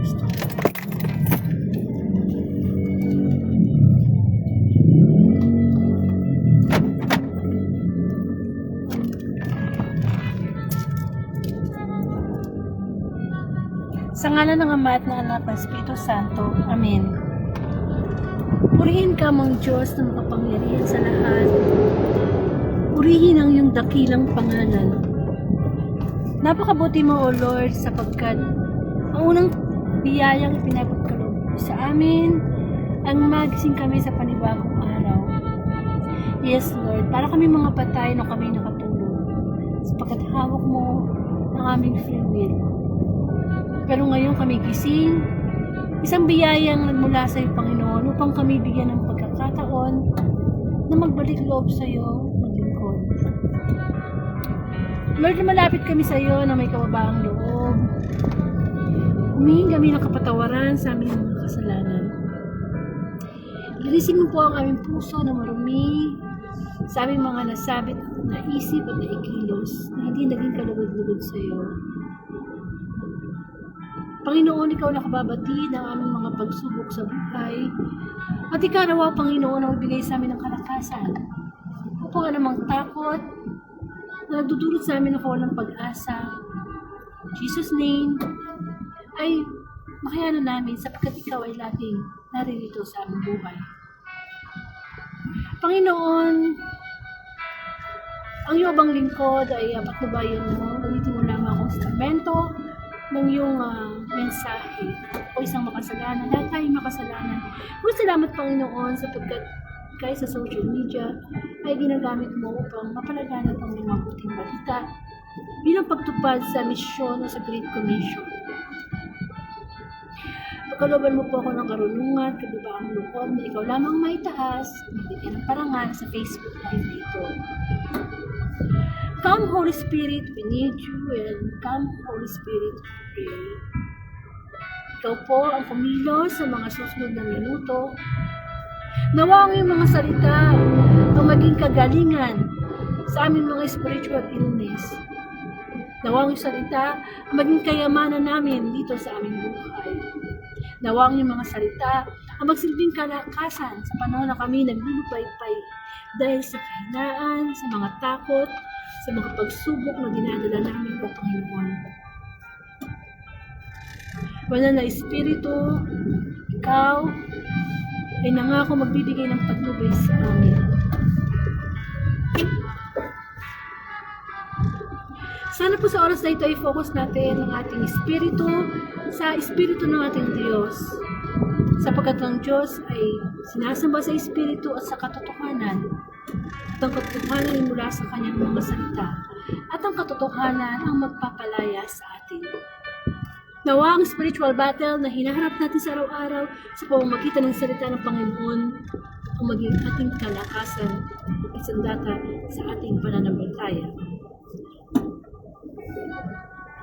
Kristo. Sa ngalan ng Ama at ng Anak at ng Espiritu Santo. Amen. Purihin ka, Mang Diyos na makapangyarihan sa lahat. Purihin ang iyong dakilang pangalan. Napakabuti mo, O Lord, sapagkat ang unang biyayang ipinagkaloob mo sa amin ang magising kami sa panibagong araw. Yes, Lord, para kami mga patay na kami nakatulog sapagkat hawak mo ang aming free will. Pero ngayon kami gising, isang biyayang nagmula sa iyo, Panginoon, upang kami bigyan ng pagkakataon na magbalik loob sa iyo, maglingkod. Lord, malapit kami sa iyo na may kababaang loob. Humingi kami ng kapatawaran sa aming mga kasalanan. Linisin mo po ang aming puso na marumi sa aming mga nasabit na isip at na ikilos na hindi naging kalugod-lugod sa iyo. Panginoon, ikaw nakababati ng aming mga pagsubok sa buhay. At ikaw nawa, Panginoon, na magbigay sa amin ng kalakasan. Upang anumang takot na nagdudulot sa amin ng kawalang pag-asa. In Jesus' name, ay makayanan namin sapagkat ikaw ay laging naririto sa aming buhay. Panginoon, ang iyong abang lingkod ay patnubayan mo. Gamitin mo lamang akong instrumento ng iyong mensahe o isang makasalanan. Lahat tayo makasalanan. Salamat, Panginoon, sapagkat kahit sa social media ay ginagamit mo upang mapalaganap ang mga mabuting balita bilang pagtupad sa misyon o sa Great Commission. Pagkalooban mo po ako ng karunungan, kababaang loob na ikaw lamang maitaas, mabigyan ng parangal sa Facebook Live dito. Come, Holy Spirit, we need you, and come, Holy Spirit, pray. Ikaw po ang kumilos sa mga susunod na minuto. Nawa ang iyong mga salita ang maging kagalingan sa aming mga spiritual illness. Nawa ang iyong salita ang maging kayamanan namin dito sa aming buhay. Nawa ang iyong mga salita ang magsilbing kalakasan sa panahon na kami naglulupay-pay dahil sa kahinaan, sa mga takot, sa mga pagsubok na dinadala namin o Panginoon. Banal na Espiritu, ikaw ay nangako magbibigay ng patnubay sa amin. Sana po sa oras na ito ay focus natin ang ating espiritu sa espiritu ng ating Diyos. Sapagkat ang Diyos ay sinasamba sa espiritu at sa katotohanan. At ang katotohanan ay mula sa kanyang mga salita. At ang katotohanan ang magpapalaya sa atin. Nawa ang spiritual battle na hinaharap natin sa araw-araw sa pamamagitan ng salita ng Panginoon ang maging ating kalakasan at sandata sa ating pananampalataya.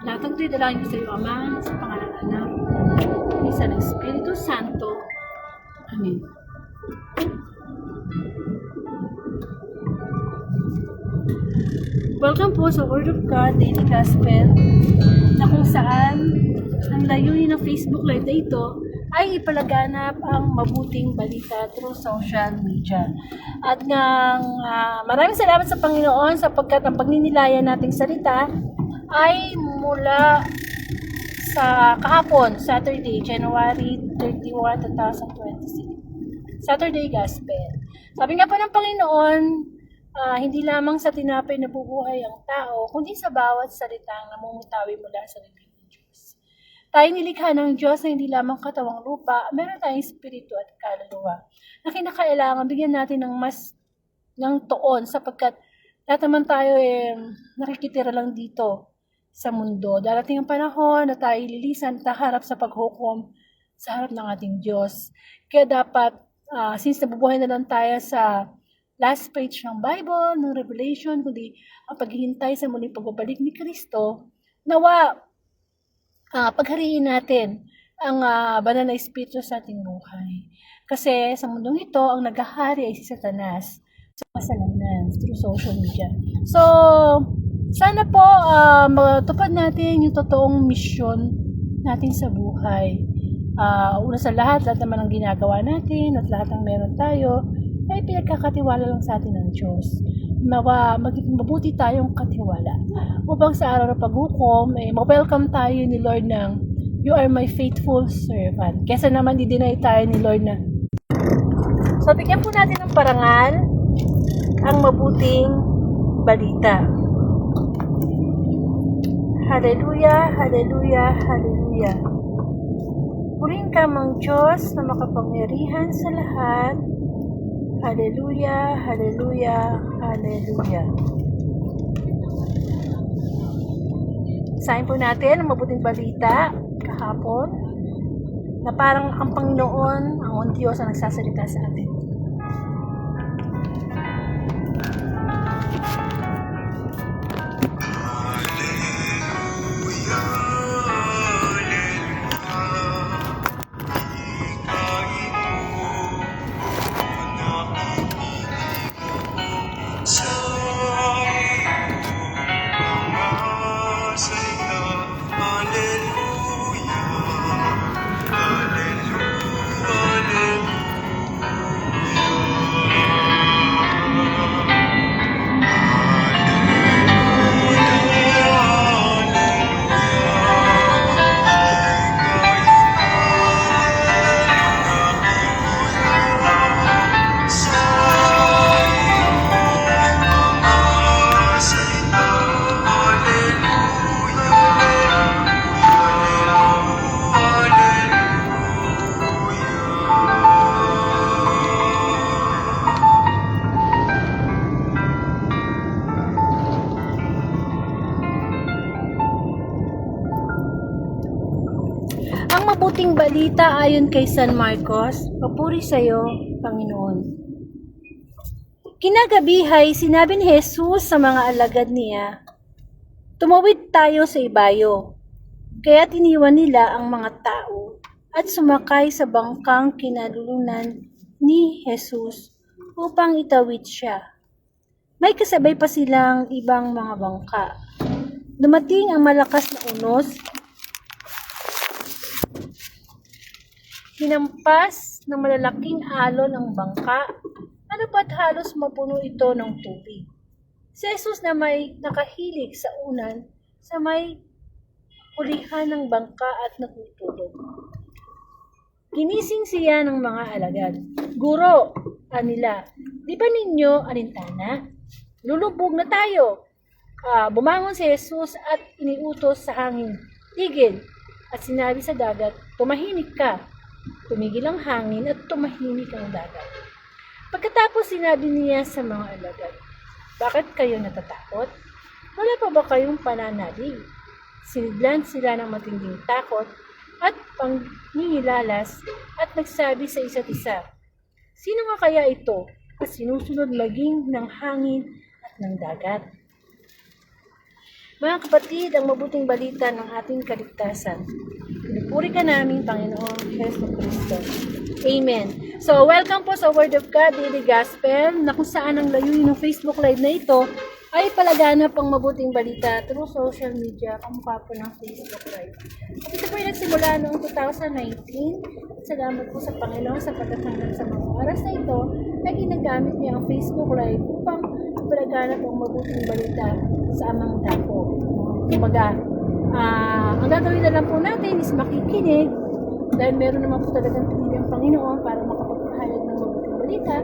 Lahat ng ito'y dalangin ko sa iyo, Ama, sa pangalan ng Anak, isa ng Espiritu Santo. Amen. Welcome po sa Word of God Daily Gospel, na kung saan ang layunin ng Facebook Live na ito ay ipalaganap ang mabuting balita through social media. At maraming salamat sa Panginoon sapagkat ang pagninilayan nating salita ay mula sa kahapon, Saturday, January 31, 2026. Saturday Gospel. Sabi nga po ng Panginoon, hindi lamang sa tinapay nabubuhay ang tao, kundi sa bawat salitang namumutawi mula sa bibig ng Diyos. Tayo nilikha ng Diyos na hindi lamang katawang lupa, meron tayong espiritu at kaluluwa na kinakailangan bigyan natin ng mas ng toon sapagkat lahat naman tayo nakikitira lang dito sa mundo. Darating ang panahon na tayo lilisan at harap sa paghukom sa harap ng ating Diyos. Kaya dapat, since nabubuhay na lang tayo sa last page ng Bible, ng Revelation, kundi ang paghihintay sa muling pagbabalik ni Kristo, nawa paghariin natin ang banal na espiritu sa ating buhay. Kasi sa mundong ito, ang naghahari ay si Satanas sa kasalanan through social media. So, sana po matupad natin yung totoong misyon natin sa buhay. Una sa lahat naman ng ginagawa natin at lahat ng meron tayo, ay pinagkakatiwala lang sa atin ng Diyos. Maging mabuti tayong katiwala. Upang sa araw ng paghukom, ma-welcome tayo ni Lord ng, "You are my faithful servant." Kesa naman i-deny tayo ni Lord na. So, bigyan po natin ng parangal ang mabuting balita. Hallelujah, hallelujah, hallelujah. Purihin ka mang Diyos na makapangyarihan sa lahat. Hallelujah, hallelujah, hallelujah. Sahin po natin ang mabuting balita kahapon na parang ang Panginoon, ang Diyos ang nagsasalita sa atin. Ang mabuting balita ayon kay San Marcos, papuri sa iyo, Panginoon. Kinagabihay, sinabi ni Jesus sa mga alagad niya, "Tumawid tayo sa ibayo." Kaya iniwan nila ang mga tao at sumakay sa bangkang kinalulunan ni Jesus upang itawid siya. May kasabay pa silang ibang mga bangka. Dumating ang malakas na unos, hinampas ng malalaking alon ang bangka, ano pa't halos mapuno ito ng tubig. Si Jesus na may nakahilig sa unan, sa may hulihan ng bangka at natutulog. Ginising siya ng mga alagad. "Guro," anila, "di ba ninyo alintana? Lulubog na tayo." Bumangon si Jesus at iniutos sa hangin, "Tigil," at sinabi sa dagat, "Tumahimik ka." Tumigil ang hangin at tumahimik ang dagat. Pagkatapos sinabi niya sa mga alagad, "Bakit kayo natatakot? Wala pa ba kayong pananalig?" Sinidlan sila ng matinding takot at pangingilalas at nagsabi sa isa't isa, "Sino nga kaya ito at sinusunod maging ng hangin at ng dagat?" Mga kapatid, ang mabuting balita ng ating kaligtasan. Pinupuri ka namin, Panginoong Hesus Kristo. Amen. So, welcome po sa Word of God Daily Gospel, na kung saan ang layunin ng Facebook Live na ito ay palaganap ang mabuting balita through social media, kamukha po ng Facebook Live. At ito po ay nagsimula noong 2019. Salamat po sa Panginoon sapagkat hanggang sa mga oras na ito ay ginagamit niya ang Facebook Live upang palaganap ang mabuting balita sa amang dako. Kumbaga, ang gagawin na lang po natin is makikinig dahil meron naman po talagang pinili ang Panginoon para makapagpahayag ng mabuting balita,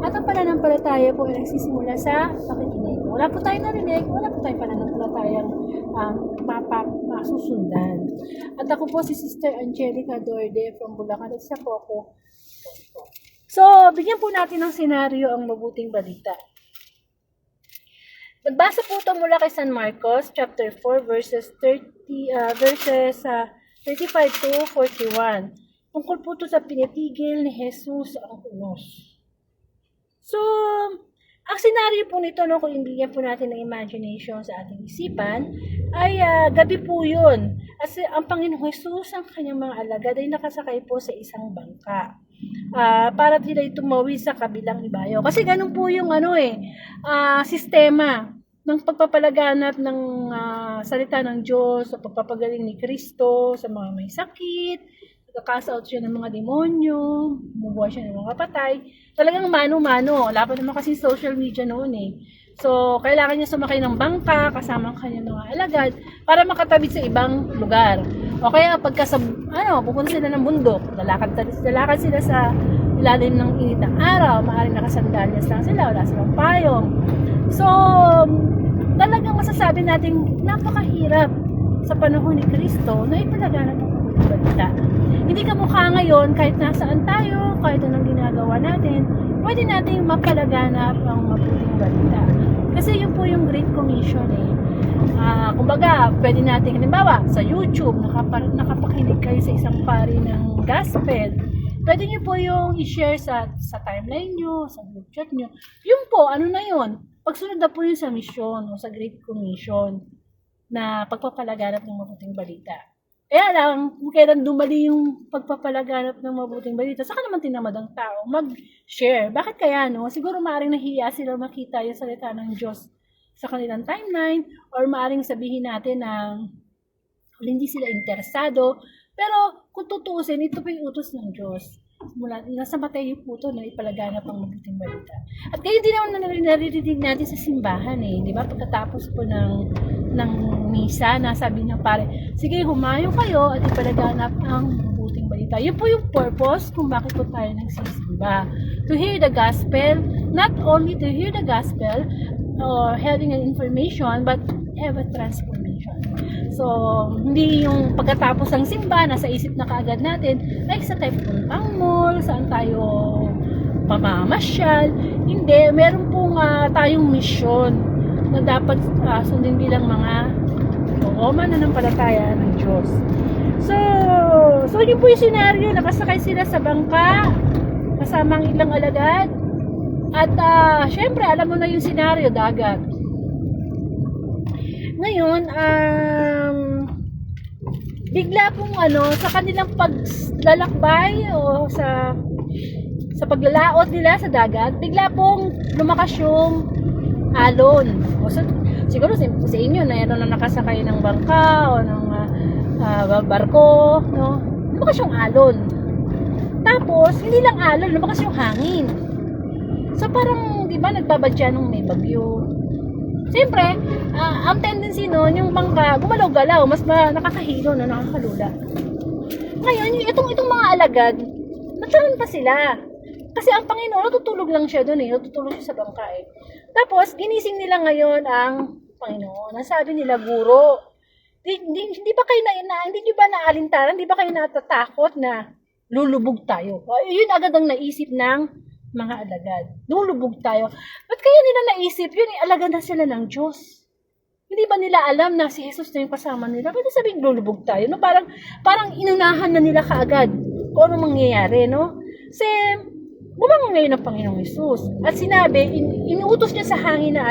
at ang pananampalataya po ay nagsisimula sa pakikinig. Wala po tayong narinig, wala po tayong pananampalatayang masusundan. At ako po si Sister Angelica Dorde from Bulacan at sa Coco. So, bigyan po natin ng senaryo ang mabuting balita. Magbasa po ito mula kay San Marcos, chapter 4, verses 35 to 41. Tungkol po ito sa pinitigil ni Jesus ang unos. So, ang senaryo po nito, kung ibigyan po natin ng imagination sa ating isipan, ay gabi po yun. Kasi ang Panginoong Jesus, ang kanyang mga alagad, ay nakasakay po sa isang bangka. Para sila tumawid sa kabilang ibayo. Kasi ganun po yung sistema ng pagpapalaganap ng salita ng Diyos, o pagpapagaling ni Kristo sa mga may sakit, nagka-cast out siya ng mga demonyo, bumubuhay siya ng mga patay. Talagang mano-mano. Wala pa naman kasi social media noon eh. So, kailangan niya sumakay ng bangka kasama ang kanyang mga alagad para makatabit sa ibang lugar. O kaya pagka pupunta sila ng bundok, lalakad sila sa ilalim ng init ng araw, maaaring nakasandalias lang sila, wala silang payong. So, talagang masasabi natin napakahirap sa panahon ni Kristo na ipalaganap ang mabuting balita. Hindi ka mukha ngayon kahit nasaan tayo, kahit anong ginagawa natin, pwede nating mapalaganap ang mabuting balita. Kasi yun po yung Great Commission eh. Kumbaga, pwede natin, halimbawa, sa YouTube, nakapakinig kayo sa isang pari ng gospel, pwede nyo po yung i-share sa timeline nyo, sa group chat nyo. Yun po, ano na yun? Pagsunod na po yun sa mission o sa Great Commission na pagpapalaganap ng mabuting balita. Kaya lang, kung kailan dumali yung pagpapalaganap ng mabuting balita, saka naman tinamad ang tao mag-share. Bakit kaya, no? Siguro maaaring nahiya sila makita yung salita ng Diyos sa kanilang timeline, or maaaring sabihin natin na hindi sila interesado. Pero kung tutuusin, ito pa yung utos ng Diyos. Mula, nasa Mateo po ito na ipalaganap ang mabuting balita. At kayo din naman naririnig natin sa simbahan eh. Di ba? Pagkatapos po ng misa, nasabi ng pare, sige, humayo kayo at ipalaganap ang mabuting balita. Yun po yung purpose kung bakit po tayo nagsisimba. To hear the gospel, not only to hear the gospel or having an information, but have a transformation. So, hindi yung pagkatapos ng simba, nasa isip na kaagad natin, like sa tayo puntang mall, saan tayo pamamasyal. Hindi, meron pong tayong mission na dapat sundin bilang mga mananampalataya ng Diyos. So yun po yung senaryo, nakasakay sila sa bangka, kasama ang ilang alagad. At syempre, alam mo na yung senaryo, dagat. Ngayon, bigla pong sa kanilang paglalakbay o sa paglalaot nila sa dagat, bigla pong lumakas yung alon. O siguro sa inyo na nakasakay ng bangka o ng barko, no? Lumakas yung alon. Tapos, hindi lang alon, lumakas yung hangin. So parang, di ba, nagbabadya nung may bagyo. Siyempre, ang tendency nun, yung bangka, gumalaw-galaw, mas nakakahilo, no, nakakalula. Ngayon, itong mga alagad, nagsaran pa sila. Kasi ang Panginoon, natutulog lang siya doon eh, natutulog siya sa bangka eh. Tapos, ginising nila ngayon ang Panginoon. Nasabi nila, Guro, hindi ba kayo hindi nyo ba naalintaran, hindi ba kayo natatakot na lulubog tayo? Yun agad ang naisip ng mga alagad. Lulubog tayo. Ba't kaya nila naisip yun? Alagad na sila ng Diyos. Hindi ba nila alam na si Jesus na yung kasama nila? Ba't sabihin lulubog tayo? No? Parang inunahan na nila kaagad kung ano mangyayari. No? Kasi bumangon ngayon ang Panginoong Jesus. At sinabi, inuutos niya sa hangin na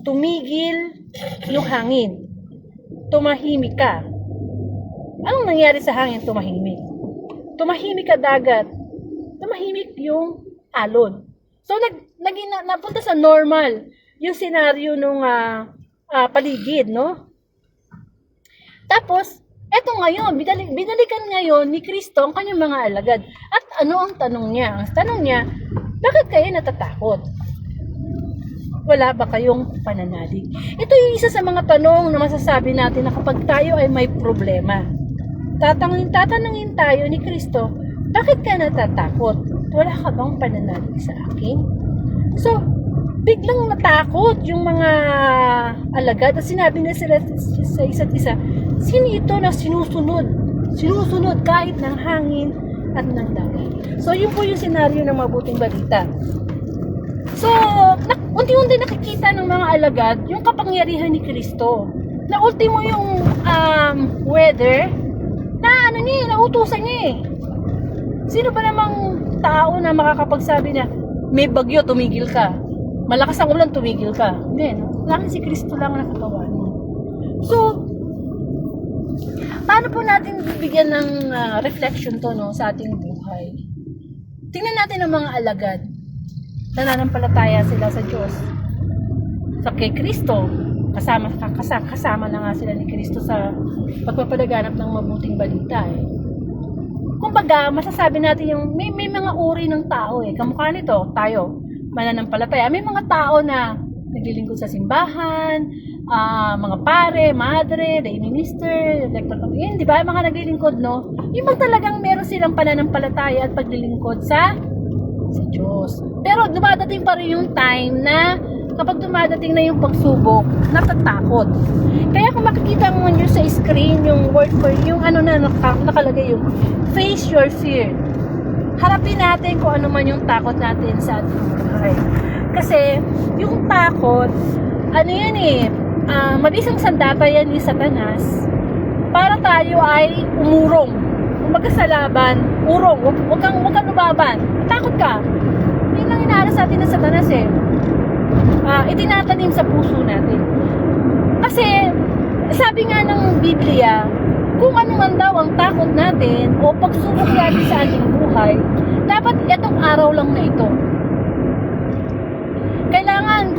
tumigil yung hangin. Tumahimik ka. Anong nangyari sa hangin? Tumahimik. Tumahimik ka dagat. Tumahimik yung alon. So, napunta sa normal yung senaryo nung paligid, no? Tapos, eto ngayon, binalikan ngayon ni Kristo ang kanyang mga alagad. At ano ang tanong niya? Ang tanong niya, bakit kayo natatakot? Wala ba kayong pananalig? Ito yung isa sa mga tanong na masasabi natin na kapag tayo ay may problema. Tatanungin tayo ni Kristo, bakit ka natatakot? Wala ka bang pananalig sa akin? So, biglang natakot yung mga alagad at sinabi na sila sa isa't isa, sino ito na sinusunod? Sinusunod kahit ng hangin at ng dagat. So, yun po yung senaryo ng mabuting balita. So, unti-unti nakikita ng mga alagad yung kapangyarihan ni Kristo. Na ultimo yung weather na nautusan niya eh. Sino ba namang tao na makakapagsabi na may bagyo, tumigil ka? Malakas ang ulan, tumigil ka? Hindi, no? Lang si Kristo lang nakagawa. So, paano po natin bibigyan ng reflection to, no, sa ating buhay? Tingnan natin ang mga alagad. Nananampalataya sila sa Diyos. Sa kay Kristo, kasama na nga sila ni Kristo sa pagpapalaganap ng mabuting balita eh. kumbaga, masasabi natin yung may mga uri ng tao eh. Kamukha nito, tayo, mananampalataya. May mga tao na naglilingkod sa simbahan, mga pare, madre, lay minister, elector, yun, di ba? Mga naglilingkod, no? Yung bang talagang meron silang pananampalataya at paglilingkod sa Diyos. Pero dumadating pa rin yung time na kapag dumadating na yung pagsubok, natatakot. Kaya kung makikita mo nyo sa screen yung word for, yung ano na nakalagay yung face your fear. Harapin natin kung ano man yung takot natin sa ating buhay. Kasi yung takot, ano yan eh, mabisang sandata yan ni Satanas para tayo ay umurong. Kumbaga sa laban, urong, huwag kang lumaban. Takot ka. Yun ang inaara sa atin ng Satanas eh. Itinatanim sa puso natin. Kasi, sabi nga ng Biblia, kung ano man daw ang takot natin o pagsubok natin sa ating buhay, dapat itong araw lang na ito. Kailangan,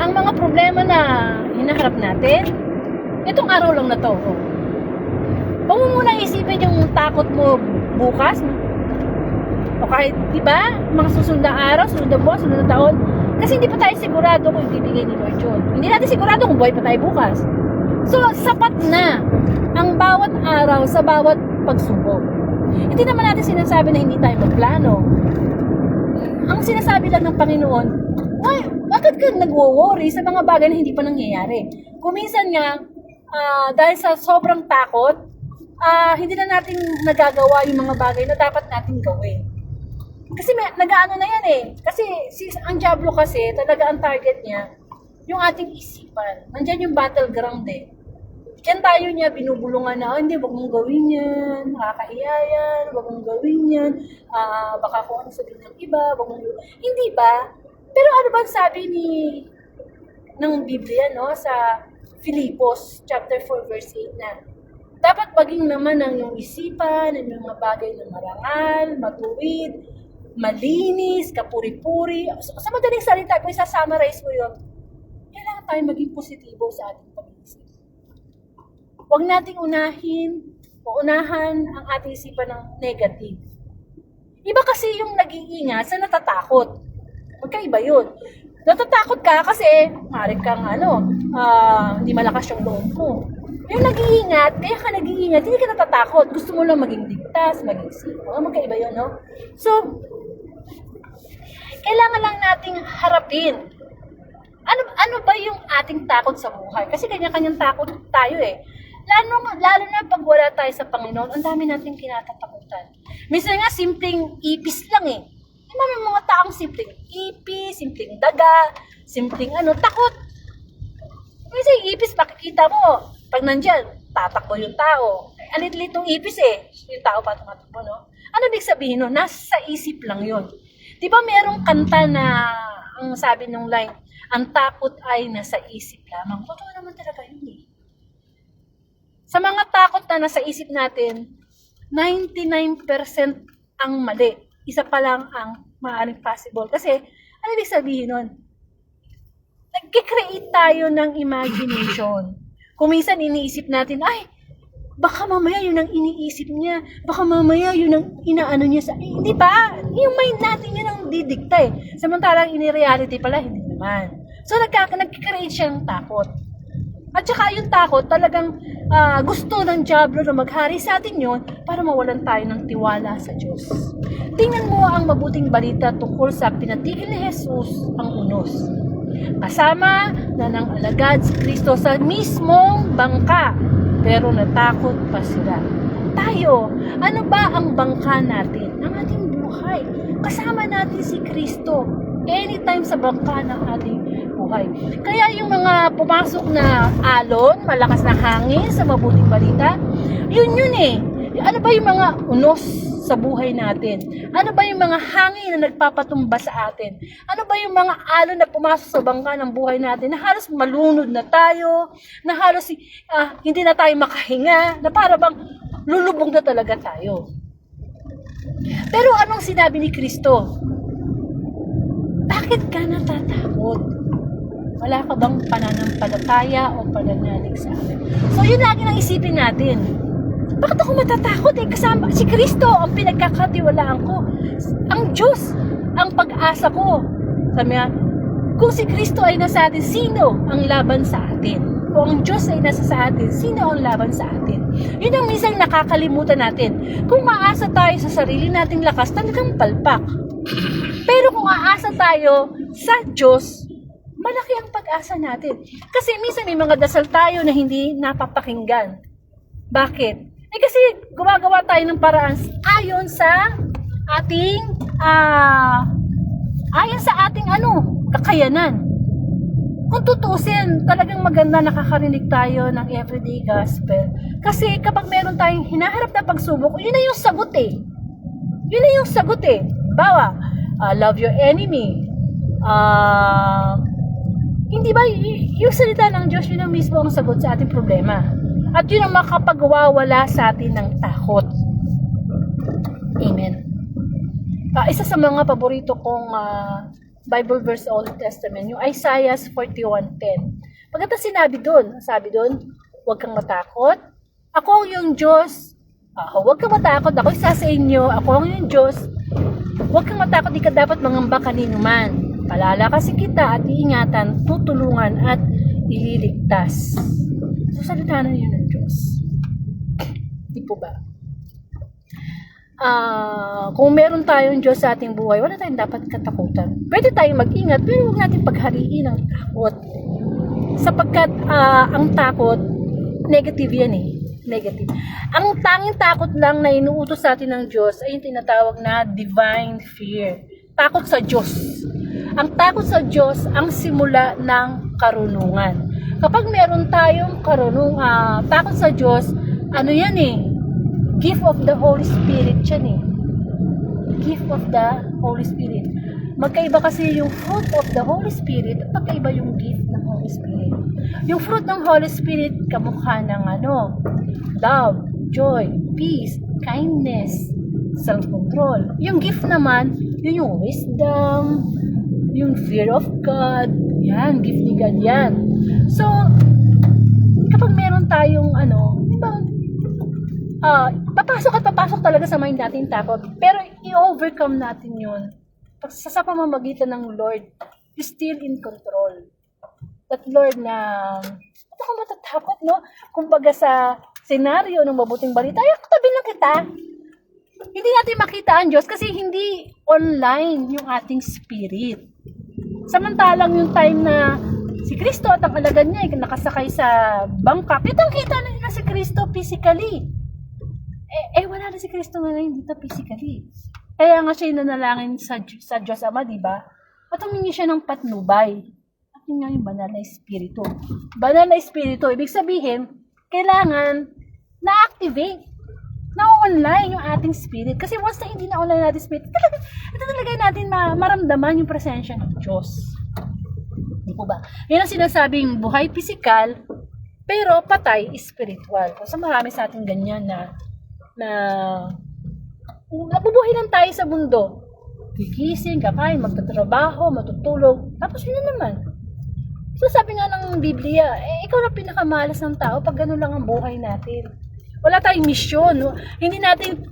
ang mga problema na hinaharap natin, itong araw lang na to. Huwag mo munang isipin yung takot mo bukas, o kahit, di ba, mga susunod na araw, susunod na buwan, susunod na taon, kasi hindi pa tayo sigurado kung ibibigay ni Lord yun. Hindi natin sigurado kung buhay pa tayo bukas. So, sapat na ang bawat araw sa bawat pagsubok. Hindi naman natin sinasabi na hindi tayo magplano. Ang sinasabi lang ng Panginoon, ay, bakit ka nagwo-worry sa mga bagay na hindi pa nangyayari? Kung minsan nga, dahil sa sobrang takot, hindi na natin nagagawa yung mga bagay na dapat natin gawin. Kasi nag-ano na yan eh. Kasi ang Diablo kasi, talaga ang target niya, yung ating isipan. Nandiyan yung battleground eh. Diyan tayo niya binubulungan na, hindi, wag mong gawin yan, nakakahiya yan, wag mong gawin yan, baka kung ano sabihin ng iba, wag mong gawin. Hindi ba? Pero ano ba sabi ng Biblia, no, sa Filipos chapter 4 verse 8 na, dapat maging naman ang iyong isipan, ang mga bagay na marangal, matuwid, malinis, kapuri-puri. Sa madaling salita, kung isa-summarize mo yun, kailangan tayo maging positibo sa ating pag-iisip. Huwag nating unahan ang ating isipan ng negative. Iba kasi yung nag-iingat sa natatakot. Magkaiba yun. Natatakot ka kasi, maaaring kang hindi malakas yung loob mo. Yung nag-iingat, kaya ka nag-iingat, hindi ka natatakot. Gusto mo lang maging ligtas, maging safe. Magkaiba yun, no? So, kailangan lang nating harapin. Ano ba yung ating takot sa buhay? Kasi kanya-kanyang takot tayo eh. Lalo na pag wala tayo sa Panginoon, ang dami nating kinatatakutan. Minsan nga, simpleng ipis lang eh. May mga taong simpleng ipis, simpleng daga, simpleng takot. Minsan ipis, makikita mo, pag nandyan, tatakbo yung tao. Alit-lit ng ipis eh. Yung tao pa tumatakbo, no? Ano ibig sabihin no? Nasa isip lang yun. Di ba merong kanta na, ang sabi ng line, ang takot ay nasa isip lamang. Totoo naman talaga yun eh. Sa mga takot na nasa isip natin, 99% ang mali. Isa pa lang ang maaaring possible. Kasi, ano ibig sabihin nun? Nag-create tayo ng imagination. Kung minsan iniisip natin, ay, baka mamaya yun ang iniisip niya. Baka mamaya yun ang inaano niya sa... Hindi ba? Yung mind natin yun ang didikta eh. Samantalang in-reality pala, hindi naman. So, nag-create siya ng takot. At saka yung takot, talagang gusto ng Diablo na maghari sa atin yun para mawalan tayo ng tiwala sa Diyos. Tingnan mo ang mabuting balita tungkol sa pinatigil ni Jesus ang unos. Kasama na ng alagad si Kristo sa mismong bangka, pero natakot pa sila. Tayo, ano ba ang bangka natin? Ang ating buhay. Kasama natin si Kristo anytime sa bangka ng ating buhay. Kaya yung mga pumasok na alon, malakas na hangin sa mabuting balita, yun eh. Ano ba yung mga unos sa buhay natin? Ano ba yung mga hangin na nagpapatumba sa atin? Ano ba yung mga alon na pumasok sa bangka ng buhay natin na halos malunod na tayo, na halos hindi na tayo makahinga, na para bang lulubog na talaga tayo. Pero anong sinabi ni Kristo? Bakit ka natatakot? Wala ka bang pananampalataya o pananalig sa akin? So yun lagi nang isipin natin. Bakit ako matatakot? Kasama si Kristo ang pinagkakatiwalaan ko. Ang Diyos ang pag-asa ko. Sabi nga, kung si Kristo ay nasa atin, sino ang laban sa atin? Kung ang Diyos ay nasa sa atin, sino ang laban sa atin? Yun ang minsan nakakalimutan natin. Kung maasa tayo sa sarili nating lakas, talagang palpak. Pero kung aasa tayo sa Diyos, malaki ang pag-asa natin. Kasi minsan may mga dasal tayo na hindi napapakinggan. Bakit? Kasi gumagawa tayo ng paraan ayon sa ating kakayanan. Kung tutusin, talagang maganda nakakarinig tayo ng everyday gospel. Kasi kapag meron tayong hinaharap na pagsubok, yun na yung sagot eh. Yun na yung sagot eh. Bawa, love your enemy. Hindi ba yung salita ng Diyos, yun ang mismo ang sagot sa ating problema. At yun ang makapagwawala sa atin ng takot. Amen. Isa sa mga paborito kong Bible verse sa Old Testament, yung Isaiah 41:10. Pagkatapos sabi doon, huwag kang matakot. Ako yung Diyos. Huwag kang matakot. Ako isa sa inyo. Ako ang yung Diyos. Huwag kang matakot. Di ka dapat mangamba kanino man. Palalakasin kita at iingatan, tutulungan at ililigtas. So, salita na yun ng Diyos. Di po ba? Kung meron tayong Diyos sa ating buhay, wala tayong dapat katakutan. Pwede tayong mag-ingat, pero huwag natin paghariin ang takot. Sapagkat ang takot, negative yan eh. Negative. Ang tanging takot lang na inuutos sa atin ng Diyos ay yung tinatawag na divine fear. Takot sa Diyos. Ang takot sa Diyos ang simula ng karunungan. Kapag meron tayong takot sa Diyos, ano yan eh? Gift of the Holy Spirit yan eh. Gift of the Holy Spirit. Magkaiba kasi yung fruit of the Holy Spirit at magkaiba yung gift ng Holy Spirit. Yung fruit ng Holy Spirit, kamukha ng love, joy, peace, kindness, self-control. Yung gift naman, yun yung wisdom, yung fear of God. Yan, gift ni God yan. So, kapag meron tayong papasok talaga sa mind natin takot. Pero i-overcome natin yun. Sa pamamagitan ng Lord, is still in control. That Lord na, ba't ako matatakot, no? Kumbaga sa senaryo ng mabuting balita, ay, tabi lang kita. Hindi natin makita ang Diyos kasi hindi online yung ating spirit. Samantalang yung time na si Kristo at ang alagad niya ay nakasakay sa bangka, kitang-kita na nila si Kristo physically. Wala na si Kristo ngayon dito physically. Kaya nga siya nanalangin sa Diyos Ama, di ba? At humingi siya ng patnubay. At yun nga yung banal na espiritu. Banal na espiritu, ibig sabihin, kailangan na-activate, na-online yung ating spirit. Kasi once na hindi na-online natin spirit, talaga natin maramdaman yung presensya ng Diyos. Di po ba? Yan ang sinasabing buhay pisikal, pero patay spiritual. So marami sa ating ganyan na nabubuhay lang tayo sa mundo. Gigising, kakain, magtatrabaho, matutulog. Tapos yun na naman. So sabi nga ng Biblia, ikaw na pinakamalas ng tao pag gano'n lang ang buhay natin. Wala tayong misyon. No? Hindi natin,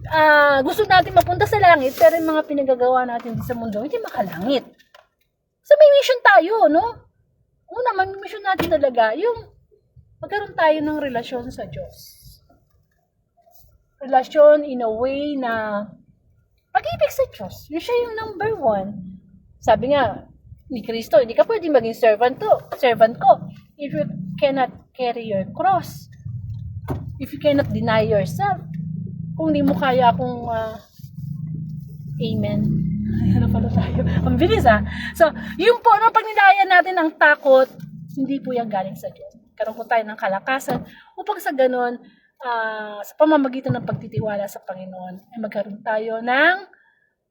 gusto natin mapunta sa langit, pero yung mga pinagagawa natin sa mundo, hindi makalangit. So may mission tayo, no? Una, may mission natin talaga, yung magkaroon tayo ng relasyon sa Diyos. Relasyon in a way na pag-ibig sa Diyos. Yun siya yung number one. Sabi nga ni Kristo, hindi ka pwede maging servant ko if you cannot carry your cross. If you cannot deny yourself. Kung di mo kaya akong amen. Ano pala tayo? Ang bilis So, yung po, pag nilayan natin ang takot, hindi po yan galing sa Diyos. Karoon po tayo ng kalakasan upang sa ganon, sa pamamagitan ng pagtitiwala sa Panginoon, ay magkaroon tayo ng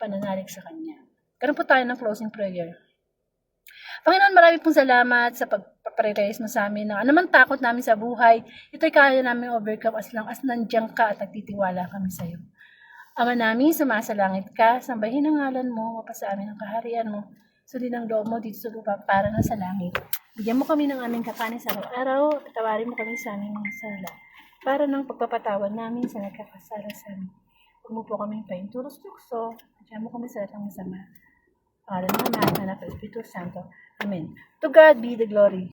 pananalig sa Kanya. Karoon po tayo ng closing prayer. Panginoon, marami pong salamat sa pagpaparelays mo sa amin na anumang takot namin sa buhay, ito'y kaya namin overcome as lang as nandiyan ka at nagtitiwala kami sa iyo. Ama namin, sumasalangit ka, sambahin ang ngalan mo, mapasa amin ang kaharian mo, sundin ang loob mo dito sa lupa para na sa langit. Bigyan mo kami ng aming kakanin sa araw-araw, at tawarin mo kami sa aming mga sala. para ng pagpapatawad namin sa nagkakasala sa amin. Huwag mo po kaming painturos tukso, at mo kami sa lahat ng masama. Pangalan ng Ama at ng Anak at Espiritu Santo. Amen. To God be the glory.